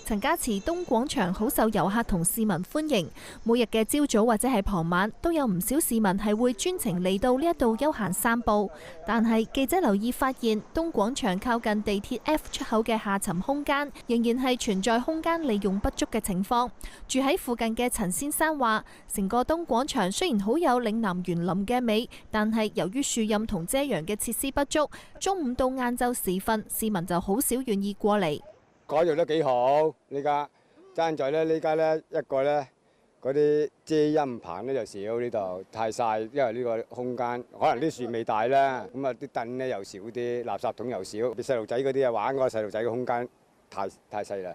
陳家祠東廣場好受遊客同市民歡迎，每日嘅朝早或者係傍晚都有唔少市民係會專程嚟到呢一度休閒散步。但係記者留意發現，東廣場靠近地鐵 F 出口嘅下沉空間仍然係存在空間利用不足嘅情況。住喺附近嘅陳先生話，成個東廣場雖然好有嶺南園林嘅美，但係由於樹蔭同遮陽嘅設施不足，中午到晏晝時分，市民就好少願意過嚟。改造得幾好，呢家爭在咧，呢家咧一個咧嗰啲遮陰棚咧就少，呢度太曬，因為呢個空間可能啲樹未大啦，咁啊啲凳咧又少啲，垃圾桶又少，啲細路仔嗰啲啊玩嗰個細路仔嘅空間太細啦。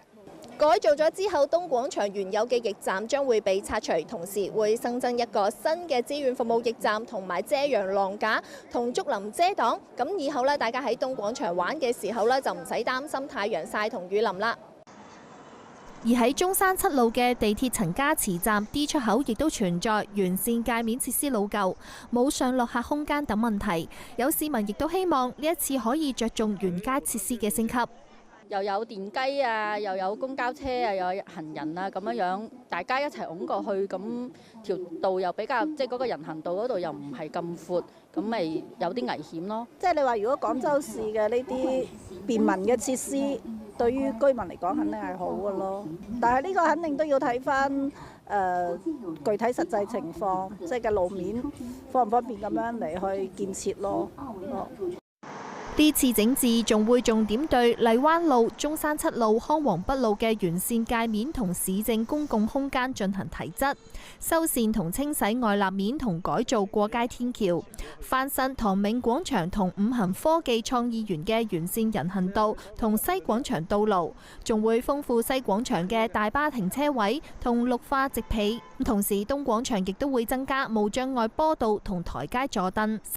改造咗之後，東廣場原有嘅驛站將會被拆除，同時會新增一個新嘅志願服務驛站同埋遮陽廊架同竹林遮擋。咁以後咧，大家喺東廣場玩嘅時候咧，就唔使擔心太陽曬同雨淋啦。而喺中山七路嘅地鐵陳家祠站 D 出口，亦都存在完善界面設施老舊、冇上落客空間等問題。有市民亦都希望呢一次可以着重沿街設施嘅升級。又有電梯啊，又有公交車啊，又有行人啊，咁樣大家一齊擁過去，咁條道又比較即係嗰個人行道嗰度又唔係咁闊，咁咪有啲危險咯。即係你話如果廣州市嘅呢啲便民嘅設施，對於居民嚟講肯定係好嘅咯。但係呢個肯定都要睇翻具體實際情況，即係嘅路面方唔方便咁樣嚟去建設咯。呢次整治仲會重點對荔灣路、中山七路、康王北路嘅完善界面同市政公共空間進行提質、修繕同清洗外立面同改造過街天橋，翻新唐銘廣場同五行科技創意園嘅完善人行道同西廣場道路，仲會豐富西廣場嘅大巴停車位同綠化植被。同時，東廣場亦都會增加無障礙坡道同台階坐凳。